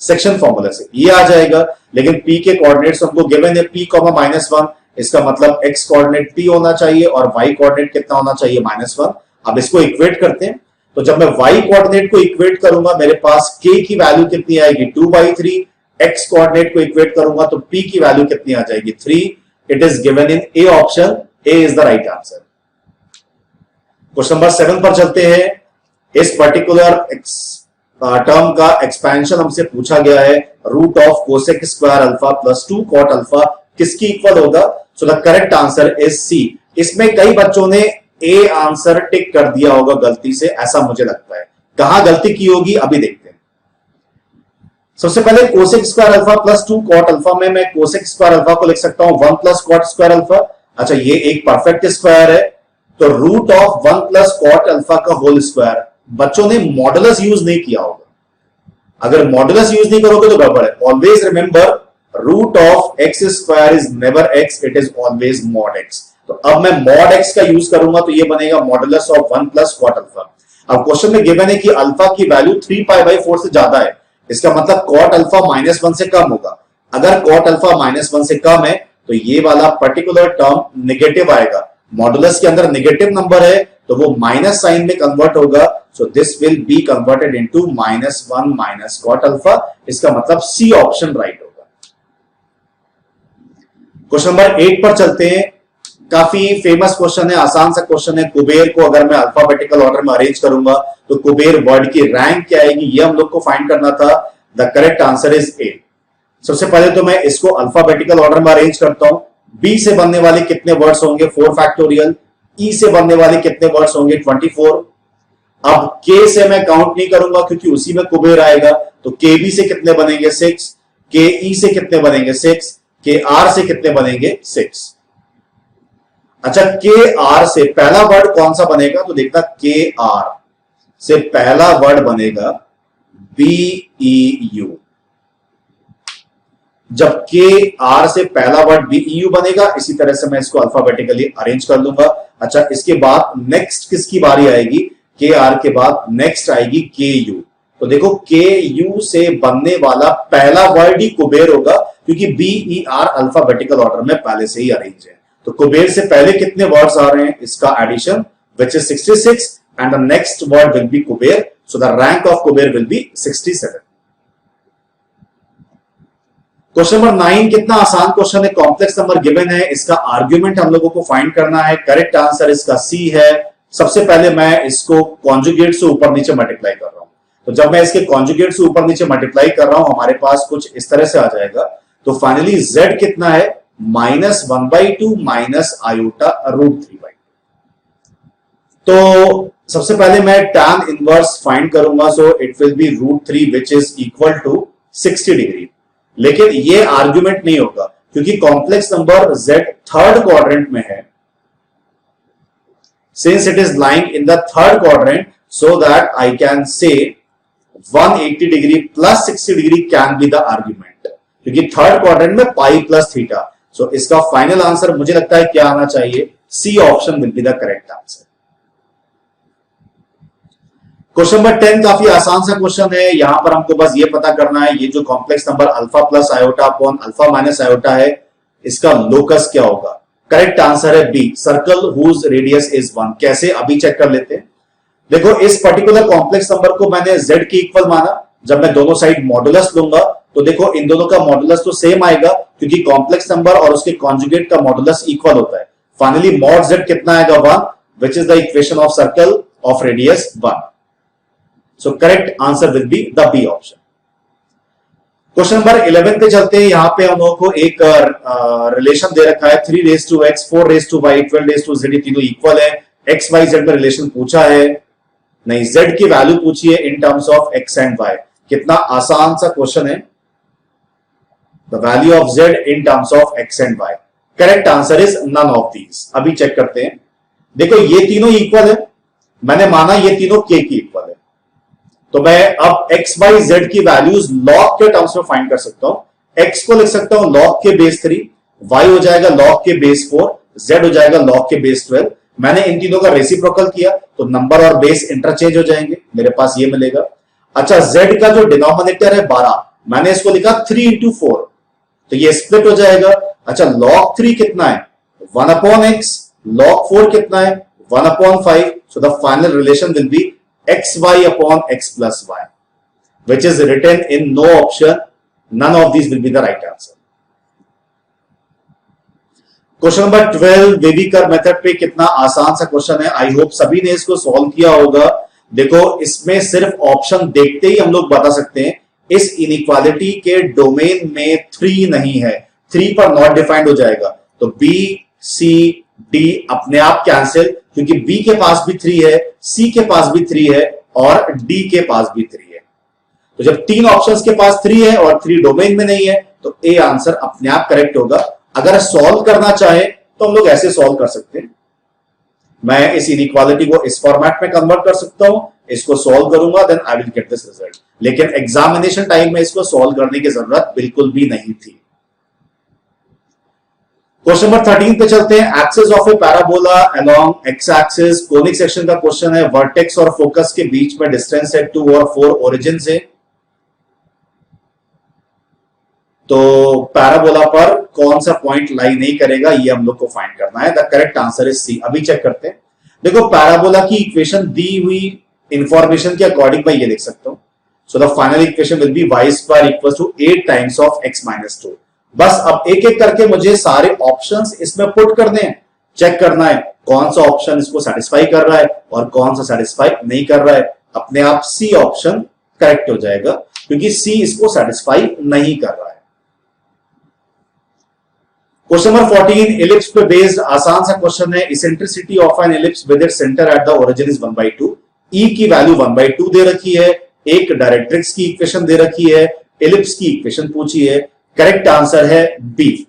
सेक्शन फॉर्मूला से, ये आ जाएगा। लेकिन P के कोऑर्डिनेट्स हमको गिवन है P, -1, इसका मतलब X कोऑर्डिनेट P होना चाहिए और Y कोऑर्डिनेट कितना होना चाहिए, -1। अब इसको इक्वेट करते हैं, तो जब मैं Y कोऑर्डिनेट को इक्वेट करूंगा मेरे पास K की वैल्यू कितनी आएगी, 2/3। X कोऑर्डिनेट को इक्वेट करूंगा तो P की वैल्यू कितनी आ जाएगी, 3। It is given in A option. A is the right answer. Question number 7 पर चलते हैं। इस पर्टिकुलर टर्म का एक्सपेंशन हमसे पूछा गया है, root of cosec square alpha plus 2 cot alpha किसकी इक्वल होगा। So the correct answer is C. इसमें कई बच्चों ने ए आंसर टिक कर दिया होगा गलती से, ऐसा मुझे लगता है। कहां गलती की होगी अभी देखते हैं। सबसे पहले cosec square alpha plus 2 cot alpha में मैं कोसेक स्क्वायर अल्फा को लिख सकता हूं 1 प्लस कॉट स्क्वायर अल्फा। अच्छा, ये एक परफेक्ट स्क्वायर है, तो root of 1 plus cot alpha का होल स्क्वायर। बच्चों ने मॉडुलस यूज नहीं किया होगा। अगर मॉडुलस यूज नहीं करोगे तो गड़बड़ है। Always remember, root of x square is never x, it is always mod x. तो अब मैं मॉड एक्स का यूज करूंगा तो ये बनेगा modulus of 1 plus cot alpha. अब क्वेश्चन में गिवन है कि अल्फा की वैल्यू 3π/4 से ज्यादा है, इसका मतलब कॉट अल्फा -1 से कम होगा। अगर कॉट अल्फा -1 से कम है तो ये वाला पर्टिकुलर टर्म नेगेटिव आएगा। मॉडुलस के अंदर नेगेटिव नंबर है तो वो माइनस साइन में कन्वर्ट होगा। So this will be converted into -1 minus cot alpha. इसका मतलब सी ऑप्शन राइट होगा। क्वेश्चन नंबर 8 पर चलते हैं। काफी फेमस क्वेश्चन है, आसान सा क्वेश्चन है। कुबेर को अगर मैं अल्फाबेटिकल ऑर्डर में अरेंज करूंगा तो कुबेर वर्ड की रैंक क्या आएगी, ये हम लोग को फाइंड करना था। The correct answer is a. सबसे पहले तो मैं इसको अल्फाबेटिकल ऑर्डर में अरेंज करता हूं। बी से बनने वाले कितने वर्ड्स होंगे 4 फैक्टोरियल, ई से बनने वाले कितने वर्ड्स होंगे 24। अब के से मैं काउंट नहीं करूंगा क्योंकि उसी में कुबेर आएगा, तो के बी से कितने बनेंगे 6, के ई से कितने बनेंगे 6, के आर से कितने बनेंगे 6। अच्छा, के आर से पहला वर्ड कौन सा बनेगा, तो देखना के आर से पहला वर्ड बनेगा बी ई यू। जब के आर से पहला वर्ड बी ई यू बनेगा, इसी तरह से मैं इसको अल्फाबेटिकली अरेंज कर लूंगा। अच्छा, इसके बाद नेक्स्ट किसकी बारी आएगी, के आर के बाद नेक्स्ट आएगी के यू। तो देखो के यू से बनने वाला पहला वर्ड ही कुबेर होगा क्योंकि B E R alphabetical order में पहले से ही अरेंज है। तो कुबेर से पहले कितने वर्ड्स आ रहे हैं, इसका addition which is 66 and the next word will be Kuber, so the rank of Kuber will be 67। Question number 9 कितना आसान क्वेश्चन है, कॉम्प्लेक्स नंबर गिवन है, इसका आर्ग्यूमेंट हम लोगों को फाइंड करना है। करेक्ट आंसर इसका सी है। सबसे पहले मैं इसको कॉन्जुगेट से ऊपर नीचे मल्टीप्लाई कर रहा हूं, तो जब मैं इसके कॉन्जुगेट से ऊपर नीचे मल्टीप्लाई कर रहा हूं हमारे पास कुछ इस तरह से आ जाएगा। तो फाइनली z कितना है, -1/2 माइनस आयोटा √3/2। तो सबसे पहले मैं tan इनवर्स फाइंड करूंगा, so it will be √3 which is equal to 60 degree. लेकिन ये आर्ग्यूमेंट नहीं होगा क्योंकि complex number z third quadrant में है। Since it is lying in the third quadrant, so that I can say 180 degree plus 60 degree can be the argument, क्योंकि थर्ड क्वाड्रेंट में पाई प्लस थीटा। सो इसका फाइनल आंसर मुझे लगता है क्या आना चाहिए, C option will be the correct answer. Question number 10 काफी आसान सा क्वेश्चन है। यहां पर हमको बस ये पता करना है ये जो complex number alpha plus iota upon alpha minus iota है, इसका लोकस क्या होगा। करेक्ट आंसर है B, circle whose radius is 1। कैसे, अभी चेक कर लेते हैं। देखो, इस पर्टिकुलर कॉम्प्लेक्स नंबर को मैंने z के इक्वल माना। जब मैं दोनों साइड मॉडुलस लूंगा तो देखो इन दोनों का मॉडुलस तो सेम आएगा क्योंकि कॉम्प्लेक्स नंबर और उसके कॉन्जुगेट का मॉडुलस इक्वल होता है। फाइनली मॉड z कितना आएगा 1, which is the equation of circle of radius 1। So correct answer will be the B option. Question number 11 पे चलते हैं। यहां पे हम लोगों को एक रिलेशन दे रखा है 3⁻x, 4⁻y, 12⁻z, ये तीनों इक्वल है। x y z में रिलेशन पूछा है नहीं, z की वैल्यू पूछी है in terms of x and y। कितना आसान सा क्वेश्चन है, the value of z in terms of x and y। Correct answer is none of these. अभी चेक करते हैं। देखो ये तीनों इक्वल है, मैंने माना ये तीनों k की इक्वल है, तो मैं अब x y z की वैल्यूज log के टर्म्स में फाइंड कर सकता हूं। x को लिख सकता हूं log के बेस 3, y हो जाएगा log के बेस 4, z हो जाएगा log के बेस 12। मैंने इन तीनों का रेसिप्रोकल किया तो नंबर और बेस इंटरचेंज हो जाएंगे, मेरे पास ये मिलेगा। अच्छा, z का जो डिनोमिनेटर है 12, मैंने इसको लिखा 3 into 4, तो ये स्प्लिट हो जाएगा। अच्छा, log 3 कितना है 1/x, log 4 कितना है 1/5। सो the final relation will be xy upon x plus y, which is written in no option. None of these will be the right answer. Question number 12 baby curve method पे कितना आसान सा क्वेश्चन है। आई होप सभी ने इसको सॉल्व किया होगा। देखो, इसमें सिर्फ ऑप्शन देखते ही हम लोग बता सकते हैं इस इनइक्वालिटी के डोमेन में 3 नहीं है, 3 पर नॉट डिफाइंड हो जाएगा। तो बी सी डी अपने आप कैंसिल, क्योंकि बी के पास भी 3 है, सी के पास भी 3 है और डी के पास भी 3 है। तो जब 3 ऑप्शंस के पास 3 है और 3 डोमेन में नहीं है तो ए आंसर अपने आप करेक्ट होगा। अगर सॉल्व करना चाहे तो हम लोग ऐसे सॉल्व कर सकते हैं। मैं इस इनइक्वालिटी को इस फॉर्मेट में कन्वर्ट कर सकता हूं, इसको सॉल्व करूंगा, then I will get this result. लेकिन एग्जामिनेशन टाइम में इसको सॉल्व करने की जरूरत बिल्कुल भी नहीं थी। क्वेश्चन नंबर 13 पे चलते हैं। Axis of A parabola along x axis, conic section का क्वेश्चन है। वर्टेक्स और फोकस के बीच में डिस्टेंस है 2 और 4 ओरिजिन से। तो पैराबोला पर कौन सा पॉइंट लाई नहीं करेगा, ये हम लोग को फाइंड करना है। The correct answer is C. अभी चेक करते हैं। देखो, पैराबोला की इक्वेशन दी हुई इंफॉर्मेशन के अकॉर्डिंग मैं ये लिख सकता हूं। So the final equation will be y square equals to 8 times of x minus 2। बस अब एक एक करके मुझे सारे ऑप्शंस इसमें पुट करने हैं, चेक करना है कौन सा ऑप्शन इसको सेटिस्फाई कर रहा है और कौन सा सेटिस्फाई नहीं कर रहा है। अपने आप सी ऑप्शन करेक्ट हो जाएगा, क्योंकि सी इसको सेटिस्फाई नहीं कर रहा है। क्वेश्चन नंबर 14 इलिप्स पे बेस्ड आसान सा क्वेश्चन है। Eccentricity of N ellipse with its centre at the origin is 1/2। ई की वैल्यू 1/2 दे रखी है, एक डायरेक्ट्रिक्स की इक्वेशन दे रखी है, इलिप्स की इक्वेशन पूछी है। करेक्ट आंसर है बी।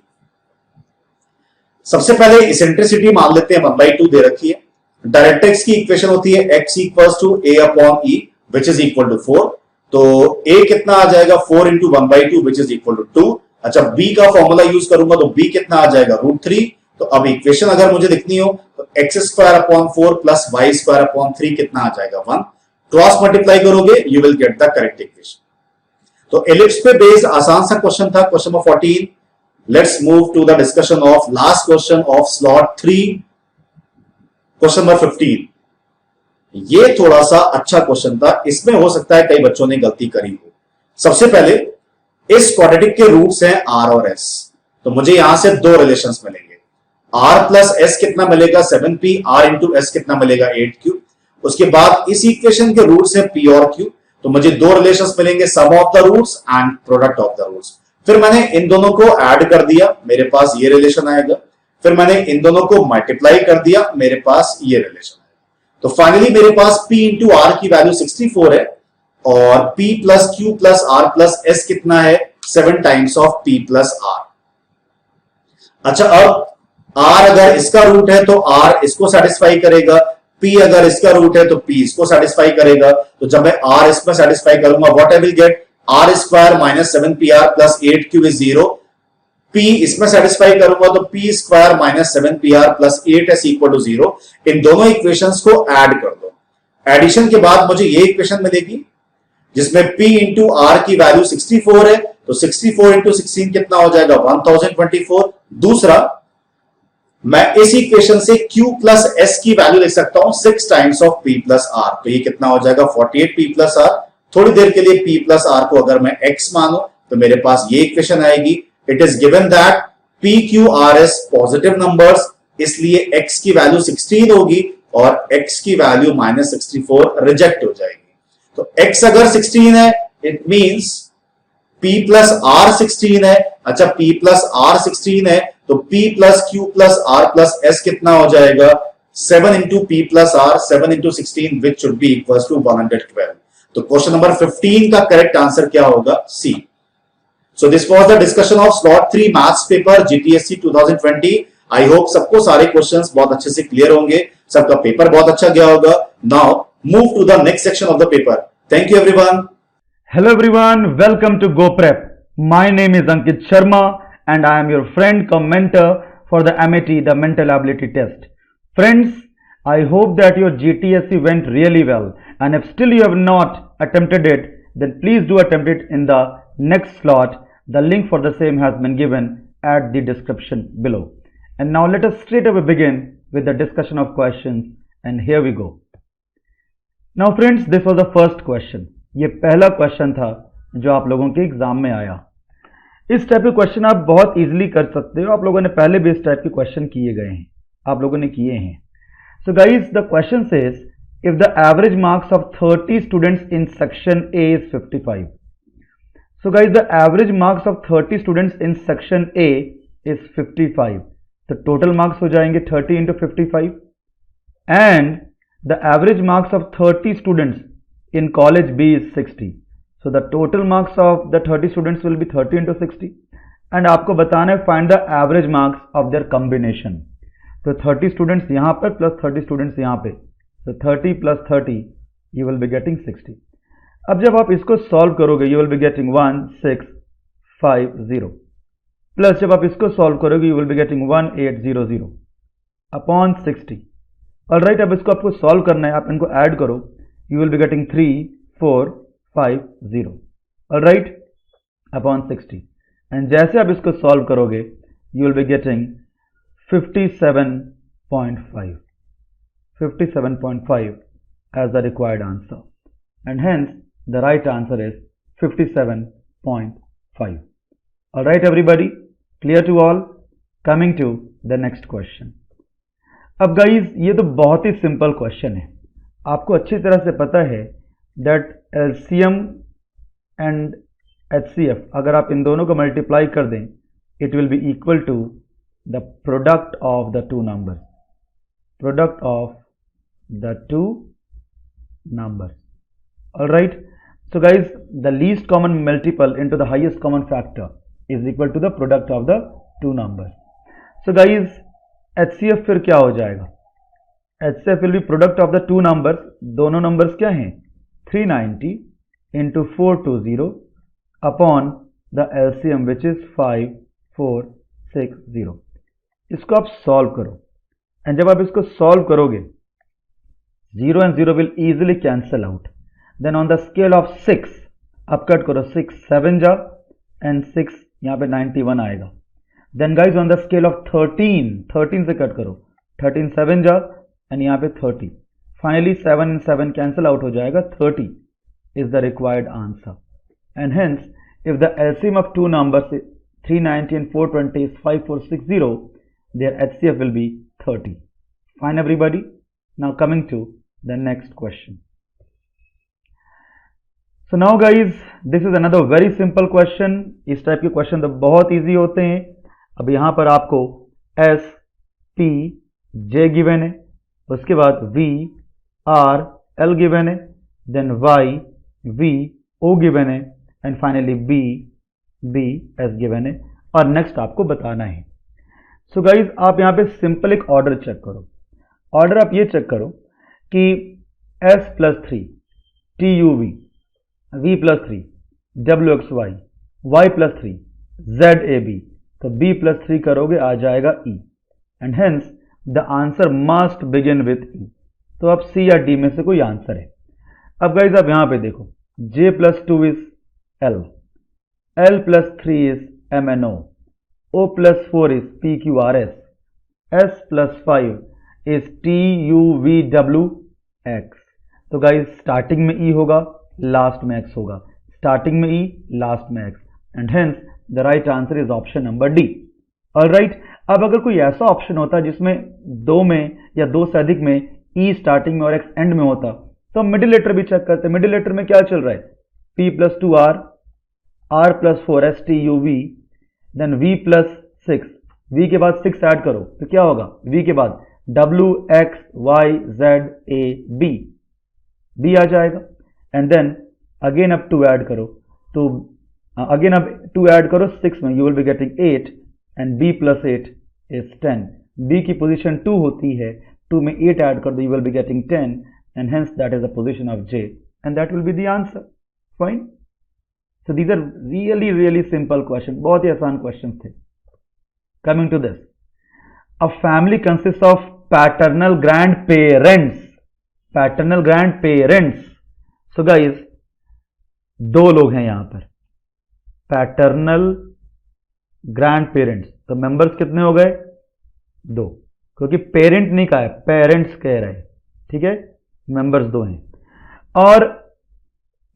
सबसे पहले इसेंट्रिसिटी मान लेते हैं, 1/2 दे रखी है। डायरेक्ट्रिक्स की इक्वेशन होती है x equals to a upon e which is equal to 4। तो a कितना आ जाएगा 4 into 1/2 which is equal to 2। अच्छा, b का फॉर्मूला यूज करूंगा तो b कितना आ जाएगा √3। तो अब इक्वेशन अगर मुझे लिखनी हो तो x² upon 4 plus y² upon 3 कितना आ जाएगा 1। क्रॉस मल्टीप्लाई करोगे you will get the correct equation. तो एलिप्स पे बेस्ड आसान सा क्वेश्चन था question number 14। Let's move to the discussion of last question of slot 3, question number 15। ये थोड़ा सा अच्छा क्वेश्चन था, इसमें हो सकता है कई बच्चों ने गलती करी हो। सबसे पहले इस क्वाड्रेटिक के रूट्स हैं r और s, तो मुझे यहां से दो रिलेशंस मिलेंगे। r प्लस s कितना मिलेगा 7p, r इंटू s कितना मिलेगा 8q। उसके बाद इस इक्वेशन के रूट्स हैं p और q, तो मुझे दो रिलेशंस मिलेंगे, sum of the roots and product of the roots. फिर मैंने इन दोनों को ऐड कर दिया, मेरे पास ये रिलेशन आएगा। फिर मैंने इन दोनों को मल्टीप्लाई कर दिया, मेरे पास ये रिलेशन है। तो फाइनली मेरे पास p इंटू आर की वैल्यू 64 है और p plus Q plus R plus S कितना है 7 times of p plus R. अच्छा, अब r अगर इसका रूट है तो r इसको सेटिस्फाई करेगा, p अगर इसका रूट है तो p इसको सेटिस्फाई करेगा। तो जब मैं r इसमें सेटिस्फाई करूंगा what I will get r square minus 7pr plus 8q is 0। p इसमें सेटिस्फाई करूंगा तो p square minus 7pr plus 8s equal to 0। इन दोनों इक्वेशंस को ऐड कर दो। एडिशन के बाद मुझे ये इक्वेशन मिलेगी जिसमें p इंटू आर की वैल्यू 64 है, तो 64 इंटू 16 कितना हो जाएगा 1024। दूसरा, मैं इस इक्वेशन से q प्लस s की वैल्यू लिख सकता हूं 6 times of p plus r, तो ये कितना हो जाएगा 48p प्लस r। थोड़ी देर के लिए p प्लस r को अगर मैं x मानूं तो मेरे पास ये इक्वेशन आएगी। It is given that p q r s positive numbers, इसलिए x की वैल्यू 16 होगी और x की वैल्यू माइनस 64 रिजेक्ट हो जाएगी। तो x अगर 16 है it means p plus r 16 है। अच्छा, p प्लस r 16 है तो p plus q plus r plus s कितना हो जाएगा 7 into p plus r 7 into 16 which should be equal to 112। तो क्वेश्चन नंबर 15 का करेक्ट आंसर क्या होगा सी। So this was the discussion of slot 3 maths paper GTSC 2020. I hope सबको सारे क्वेश्चंस बहुत अच्छे से क्लियर होंगे, सबका पेपर बहुत अच्छा गया होगा। Now move to the next section of the paper. Thank you everyone. Hello everyone, welcome to GoPrep. My name is Ankit Sharma and I am your friend cum mentor for the MET, the Mental Ability Test. Friends, I hope that your GTSC went really well, and if still you have not attempted it, then please do attempt it in the next slot. The link for the same has been given at the description below. And now let us straight away begin with the discussion of questions, and here we go. Now friends, this was the first question. ये पहला क्वेश्चन था जो आप लोगों के एग्जाम में आया। इस टाइप के क्वेश्चन आप बहुत इजीली कर सकते हो, आप लोगों ने पहले भी इस टाइप के क्वेश्चन किए गए हैं, आप लोगों ने किए हैं। So guys, the question says if the average marks of 30 students in section A is 55. So guys, the average marks of 30 students in section A is 55. तो total marks हो जाएंगे 30 into 55, and the average marks of 30 students in college B is 60. So the total marks of the 30 students will be 30 into 60, and आपको बताना है find the average marks of their combination. तो 30 students यहाँ पर plus 30 students यहाँ पे, so 30 plus 30 you will be getting 60. अब जब आप इसको सॉल्व करोगे you will be getting 1650 plus जब आप इसको सॉल्व करोगे you will be getting 1800 upon 60। Alright, अब इसको आपको सॉल्व करना है, आप इनको ऐड करो, you will be getting 3450 alright upon 60। And जैसे आप इसको सॉल्व करोगे you will be getting 57.5 as the required answer, and hence the right answer is 57.5. All right everybody, clear to all? Coming to the next question. अब गाइज ये तो बहुत ही सिंपल क्वेश्चन है, आपको अच्छी तरह से पता है that LCM एंड HCF, अगर आप इन दोनों को मल्टीप्लाई कर दें, it will be equal to the product of the two numbers, product of the two numbers. All right, so guys, the least common multiple into the highest common factor is equal to the product of the two numbers. So guys, HCF फिर क्या हो जाएगा? HCF will be product of the two numbers. दोनों numbers क्या हैं? 390 into 420 upon the LCM which is 5460. इसको आप solve करो, and जब आप इसको solve करोगे, 0 and 0 will easily cancel out. Then on the scale of 6, आप कट करो, 6 7 जा and 6 यहाँ पे 91 आएगा. Then guys on the scale of 13, 13 से कट करो, 13 7 जा and यहाँ पे 30. Finally 7 and 7 cancel out हो जाएगा, 30 is the required answer. And hence if the LCM of two numbers 390 and 420 is 5460, their HCF will be 30. Fine everybody. Now coming to the next question. So now guys, this is another very simple question. इस टाइप के क्वेश्चन तो बहुत इजी होते हैं. अब यहाँ पर आपको S, P, J गिवन है, उसके बाद V, R, L गिवन है, then Y, V, O given है, and finally B, B, S given है, और नेक्स्ट आपको बताना है. सो गाइज आप यहाँ पे सिंपल एक ऑर्डर चेक करो. ऑर्डर आप ये चेक करो कि S plus 3 TUV, V plus 3 WXY, Y plus 3 ZAB, तो B प्लस 3 करोगे आ जाएगा E, and hence the answer must begin with E. तो अब C या D में से कोई आंसर है. अब गाइज आप यहाँ पे देखो, J plus 2 is L, L plus 3 is MNO, O plus 4 is PQRS, S plus 5 is TUVWX. तो गाइज स्टार्टिंग में E होगा, लास्ट में X होगा, स्टार्टिंग में E, लास्ट में X, and hence the right answer is option number D. Alright, अब अगर कोई ऐसा ऑप्शन होता जिसमें दो में या दो से अधिक में E स्टार्टिंग में और X एंड में होता, तो हम मिडिल लेटर भी चेक करते. मिडिल लेटर में क्या चल रहा है? P plus 2R, R plus 4S TUV, then V plus 6, V के बाद 6 ऐड करो तो क्या होगा? V के बाद W X Y Z A B, B आ जाएगा, एंड देन अगेन अब 2 ऐड करो तो अगेन अब 2 ऐड करो 6 में, you will be getting 8, and B plus 8 is 10. B की पोजीशन 2 होती है, 2 में 8 ऐड कर दो, you will be getting 10, and hence that is the position of J, and that will be the answer. Fine. So these are really really simple question, बहुत ही आसान क्वेश्चन थे. Coming to this, a family consist of paternal grandparents, paternal grand parents. So guys दो लोग हैं यहां पर, पैटर्नल ग्रैंड पेरेंट्स, तो मेंबर्स कितने हो गए? 2, क्योंकि पेरेंट नहीं कहा है, पेरेंट्स कह रहे हैं, ठीक है, मेंबर्स 2 हैं. और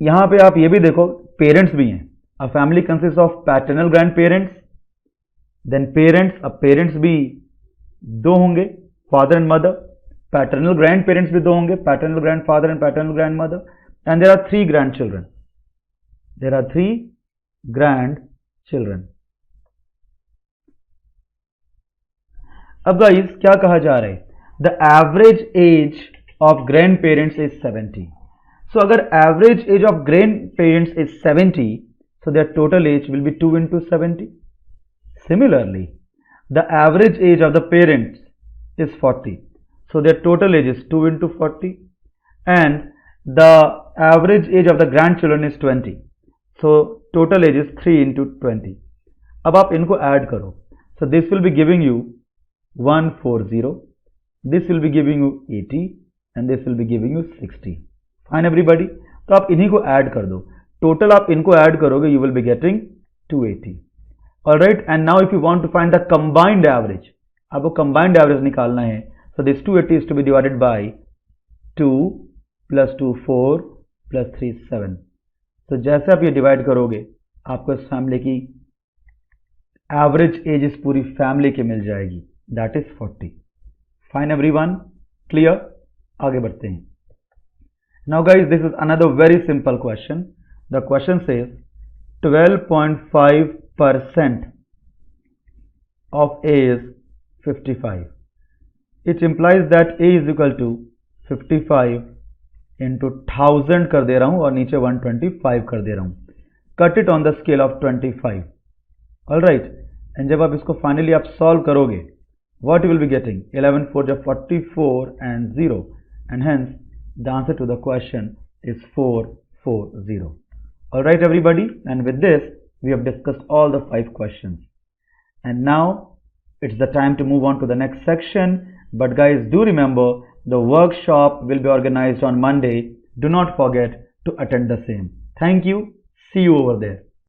यहां पे आप ये भी देखो पेरेंट्स भी हैं. A family consist of paternal grandparents, then parents, अब पेरेंट्स भी 2 होंगे, father and mother. Paternal grandparents भी 2 होंगे, paternal grandfather and paternal grandmother, and there are 3 grandchildren, there are 3 grandchildren. अब गाइस क्या कहा जा रहा है? The average age of grandparents is 70. So अगर average age of grandparents is 70, so their total age will be 2 into 70. Similarly, the average age of the parents is 40, so their total age is 2 into 40, and the average age of the grandchildren is 20, so total age is 3 into 20. अब आप इनको ऐड करो, so this will be giving you 140, this will be giving you 80, and this will be giving you 60. Fine everybody, तो आप इन्हीं को ऐड कर दो, टोटल आप इनको ऐड करोगे, you will be getting 280. Alright, and now if you want to find the combined average, आपको कंबाइंड एवरेज निकालना है, so this 280 is to be divided by 2 plus 2 4 plus 3 7. तो जैसे आप ये डिवाइड करोगे आपको इस फैमिली की एवरेज एज इस पूरी फैमिली की मिल जाएगी, that is 40. Fine everyone, clear? आगे बढ़ते हैं. Now guys, this is another very simple question. The question says 12.5% of A is 55. It implies that A is equal to 55 into 1000 कर दे रहा हूँ और नीचे 125 कर दे रहा हूँ. Cut it on the scale of 25. Alright, and जब आप इसको finally आप solve करोगे, what you will be getting? 11 4 जा 44 and 0, and hence the answer to the question is 440. Alright everybody, and with this we have discussed all the 5 questions, and now it's the time to move on to the next section. But guys, do remember the workshop will be organized on Monday. Do not forget to attend the same. Thank you. See you over there.